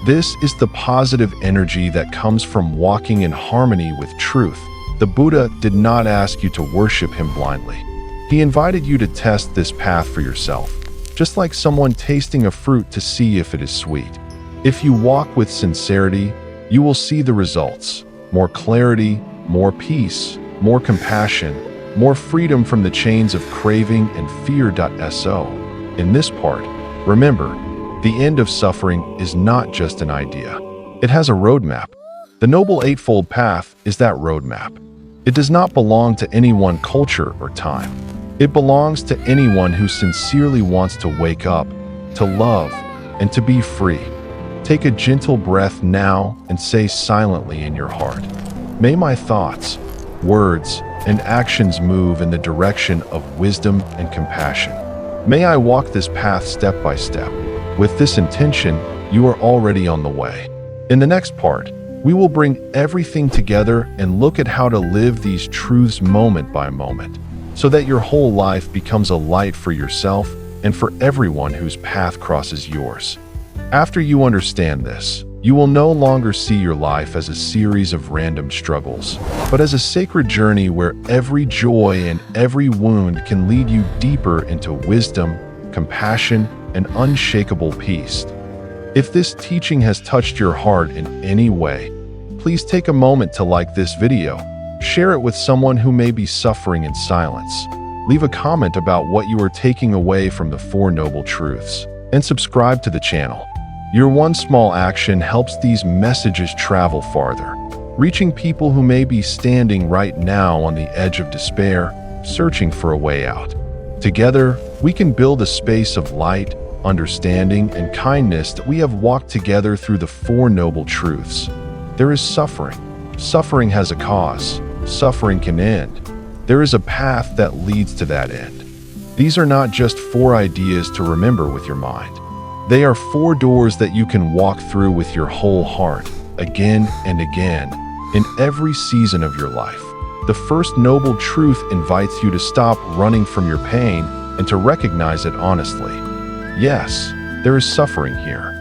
A: This is the positive energy that comes from walking in harmony with truth. The Buddha did not ask you to worship him blindly. He invited you to test this path for yourself, just like someone tasting a fruit to see if it is sweet. If you walk with sincerity, you will see the results. More clarity, more peace, more compassion, more freedom from the chains of craving and fear. In this part, remember, the end of suffering is not just an idea. It has a roadmap. The Noble Eightfold Path is that roadmap. It does not belong to any one culture or time. It belongs to anyone who sincerely wants to wake up, to love, and to be free. Take a gentle breath now and say silently in your heart, may my thoughts, words, and actions move in the direction of wisdom and compassion. May I walk this path step by step. With this intention, you are already on the way. In the next part, we will bring everything together and look at how to live these truths moment by moment, so that your whole life becomes a light for yourself and for everyone whose path crosses yours. After you understand this, you will no longer see your life as a series of random struggles, but as a sacred journey where every joy and every wound can lead you deeper into wisdom, compassion, and unshakable peace. If this teaching has touched your heart in any way, please take a moment to like this video, share it with someone who may be suffering in silence, leave a comment about what you are taking away from the Four Noble Truths, and subscribe to the channel. Your one small action helps these messages travel farther, reaching people who may be standing right now on the edge of despair, searching for a way out. Together, we can build a space of light, understanding, and kindness that we have walked together through the Four Noble Truths. There is suffering. Suffering has a cause. Suffering can end. There is a path that leads to that end. These are not just 4 ideas to remember with your mind. They are 4 doors that you can walk through with your whole heart, again and again, in every season of your life. The first noble truth invites you to stop running from your pain and to recognize it honestly. Yes, there is suffering here.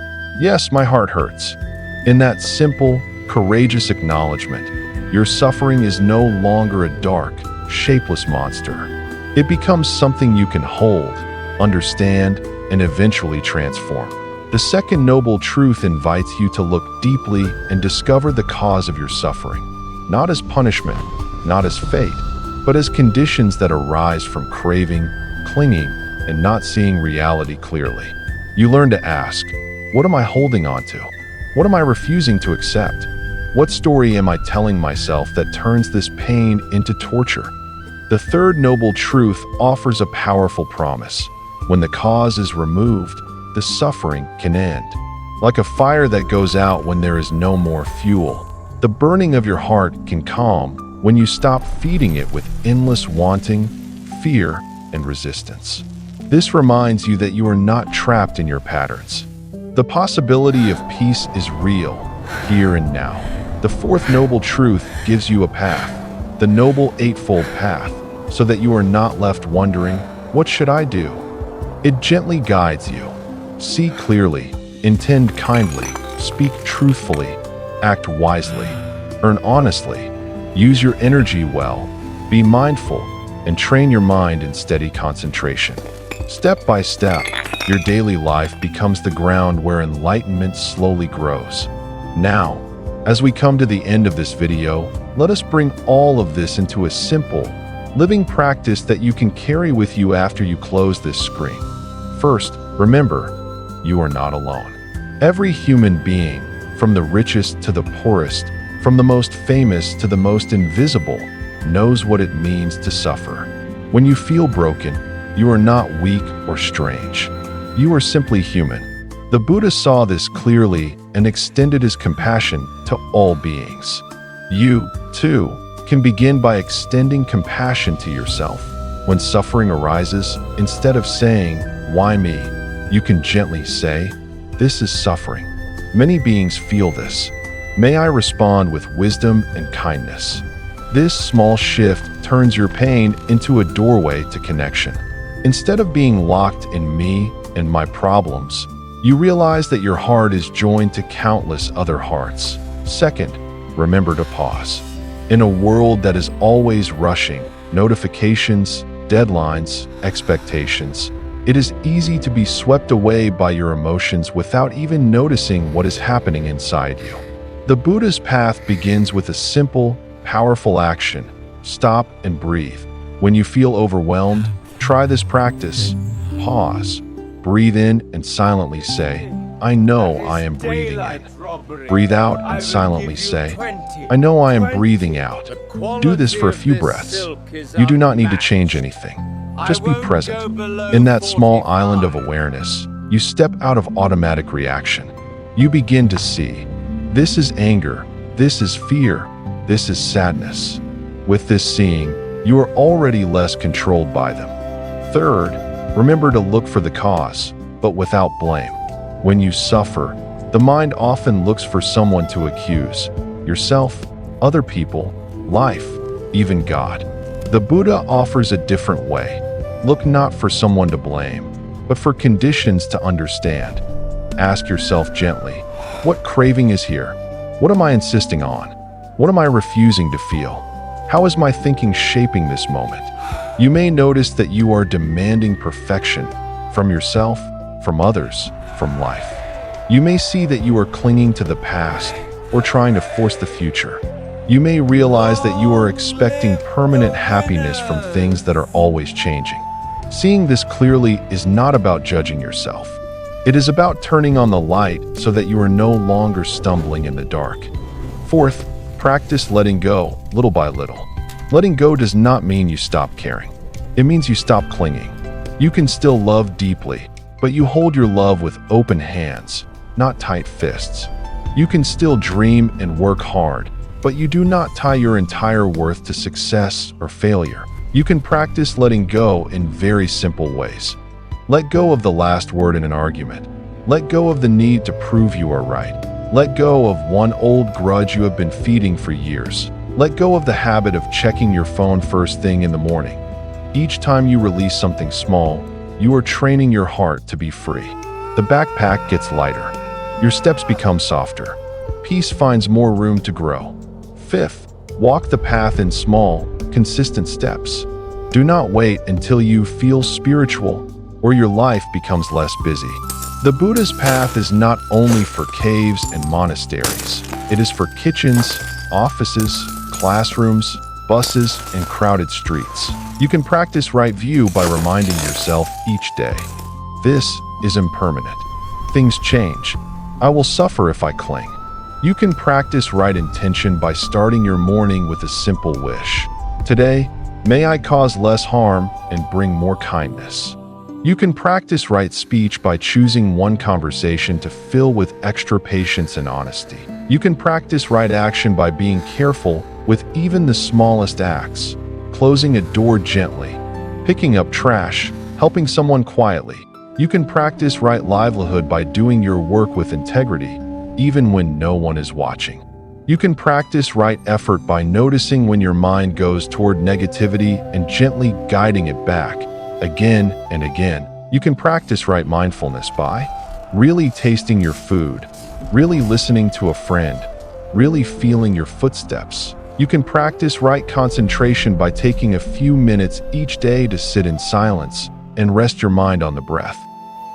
A: Yes, my heart hurts. In that simple, courageous acknowledgement, your suffering is no longer a dark, shapeless monster. It becomes something you can hold, understand, and eventually transform. The second noble truth invites you to look deeply and discover the cause of your suffering, not as punishment, not as fate, but as conditions that arise from craving, clinging, and not seeing reality clearly. You learn to ask, what am I holding on to? What am I refusing to accept? What story am I telling myself that turns this pain into torture? The third noble truth offers a powerful promise. When the cause is removed, the suffering can end. Like a fire that goes out when there is no more fuel, the burning of your heart can calm when you stop feeding it with endless wanting, fear, and resistance. This reminds you that you are not trapped in your patterns. The possibility of peace is real, here and now. The fourth noble truth gives you a path, the noble eightfold path, so that you are not left wondering, what should I do? It gently guides you. See clearly, intend kindly, speak truthfully, act wisely, earn honestly, use your energy well, be mindful, and train your mind in steady concentration. Step by step, your daily life becomes the ground where enlightenment slowly grows. Now, as we come to the end of this video, let us bring all of this into a simple, living practice that you can carry with you after you close this screen. First, remember, you are not alone. Every human being, from the richest to the poorest, from the most famous to the most invisible, knows what it means to suffer. When you feel broken, you are not weak or strange. You are simply human. The Buddha saw this clearly and extended his compassion to all beings. You, too, can begin by extending compassion to yourself. When suffering arises, instead of saying, "Why me?" you can gently say, "This is suffering. Many beings feel this. May I respond with wisdom and kindness." This small shift turns your pain into a doorway to connection. Instead of being locked in me and my problems, you realize that your heart is joined to countless other hearts. Second, remember to pause. In a world that is always rushing, notifications, deadlines, expectations, it is easy to be swept away by your emotions without even noticing what is happening inside you. The Buddha's path begins with a simple, powerful action. Stop and breathe. When you feel overwhelmed, try this practice. Pause. Breathe in and silently say, "I know I am breathing in." Breathe out and silently say, "I know I am breathing out." Do this for a few breaths. You do not need to change anything. Just be present. In that small island of awareness, you step out of automatic reaction. You begin to see. This is anger. This is fear. This is sadness. With this seeing, you are already less controlled by them. Third, remember to look for the cause, but without blame. When you suffer, the mind often looks for someone to accuse. Yourself, other people, life, even God. The Buddha offers a different way. Look not for someone to blame, but for conditions to understand. Ask yourself gently, what craving is here? What am I insisting on? What am I refusing to feel? How is my thinking shaping this moment? You may notice that you are demanding perfection from yourself, from others, from life. You may see that you are clinging to the past or trying to force the future. You may realize that you are expecting permanent happiness from things that are always changing. Seeing this clearly is not about judging yourself. It is about turning on the light so that you are no longer stumbling in the dark. Fourth, practice letting go, little by little. Letting go does not mean you stop caring. It means you stop clinging. You can still love deeply, but you hold your love with open hands, not tight fists. You can still dream and work hard, but you do not tie your entire worth to success or failure. You can practice letting go in very simple ways. Let go of the last word in an argument. Let go of the need to prove you are right. Let go of one old grudge you have been feeding for years. Let go of the habit of checking your phone first thing in the morning. Each time you release something small, you are training your heart to be free. The backpack gets lighter. Your steps become softer. Peace finds more room to grow. Fifth, walk the path in small, consistent steps. Do not wait until you feel spiritual or your life becomes less busy. The Buddha's path is not only for caves and monasteries. It is for kitchens, offices, classrooms, buses, and crowded streets. You can practice right view by reminding yourself each day. This is impermanent. Things change. I will suffer if I cling. You can practice right intention by starting your morning with a simple wish. Today, may I cause less harm and bring more kindness. You can practice right speech by choosing one conversation to fill with extra patience and honesty. You can practice right action by being careful with even the smallest acts, closing a door gently, picking up trash, helping someone quietly. You can practice right livelihood by doing your work with integrity, even when no one is watching. You can practice right effort by noticing when your mind goes toward negativity and gently guiding it back, again and again. You can practice right mindfulness by really tasting your food, really listening to a friend, really feeling your footsteps. You can practice right concentration by taking a few minutes each day to sit in silence and rest your mind on the breath.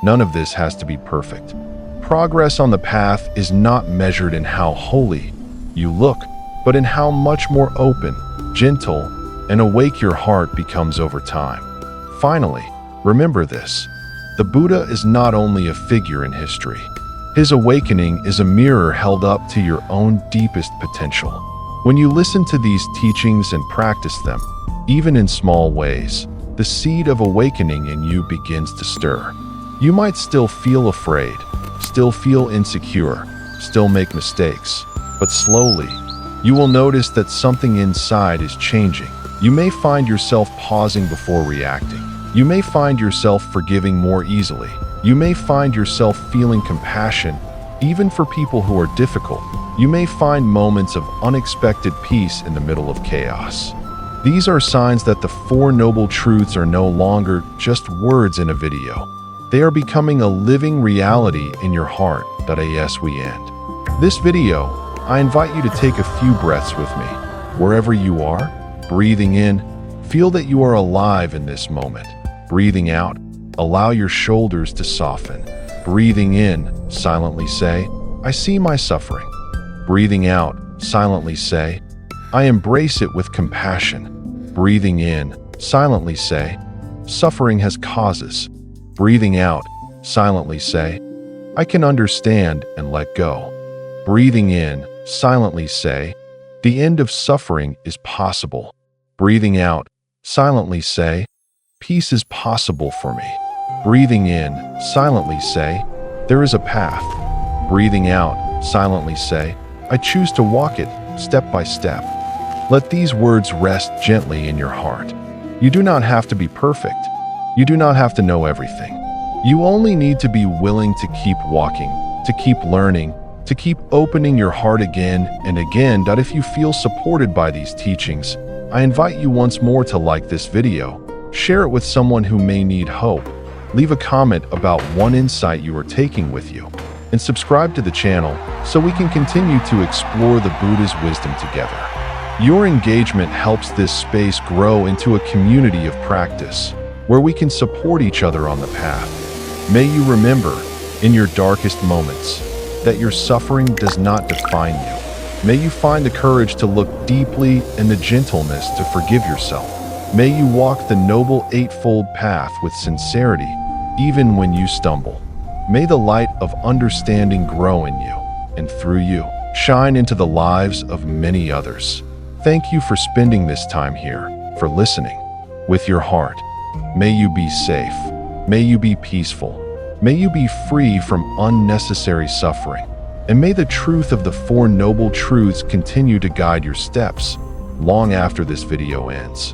A: None of this has to be perfect. Progress on the path is not measured in how holy you look, but in how much more open, gentle, and awake your heart becomes over time. Finally, remember this: the Buddha is not only a figure in history. His awakening is a mirror held up to your own deepest potential. When you listen to these teachings and practice them, even in small ways, the seed of awakening in you begins to stir. You might still feel afraid, still feel insecure, still make mistakes, but slowly, you will notice that something inside is changing. You may find yourself pausing before reacting. You may find yourself forgiving more easily. You may find yourself feeling compassion, even for people who are difficult. You may find moments of unexpected peace in the middle of chaos. These are signs that the Four Noble Truths are no longer just words in a video. They are becoming a living reality in your heart. As we end this video, I invite you to take a few breaths with me. Wherever you are, breathing in, feel that you are alive in this moment. Breathing out, allow your shoulders to soften. Breathing in, silently say, I see my suffering. Breathing out, silently say, I embrace it with compassion. Breathing in, silently say, suffering has causes. Breathing out, silently say, I can understand and let go. Breathing in, silently say, the end of suffering is possible. Breathing out, silently say, peace is possible for me. Breathing in, silently say, there is a path. Breathing out, silently say, I choose to walk it step by step. Let these words rest gently in your heart. You do not have to be perfect. You do not have to know everything. You only need to be willing to keep walking, to keep learning, to keep opening your heart again and again. If you feel supported by these teachings, I invite you once more to like this video, share it with someone who may need hope, leave a comment about one insight you are taking with you, and subscribe to the channel so we can continue to explore the Buddha's wisdom together. Your engagement helps this space grow into a community of practice where we can support each other on the path. May you remember, in your darkest moments, that your suffering does not define you. May you find the courage to look deeply and the gentleness to forgive yourself. May you walk the Noble Eightfold Path with sincerity, even when you stumble. May the light of understanding grow in you, and through you, shine into the lives of many others. Thank you for spending this time here, for listening with your heart. May you be safe. May you be peaceful. May you be free from unnecessary suffering. And may the truth of the Four Noble Truths continue to guide your steps long after this video ends.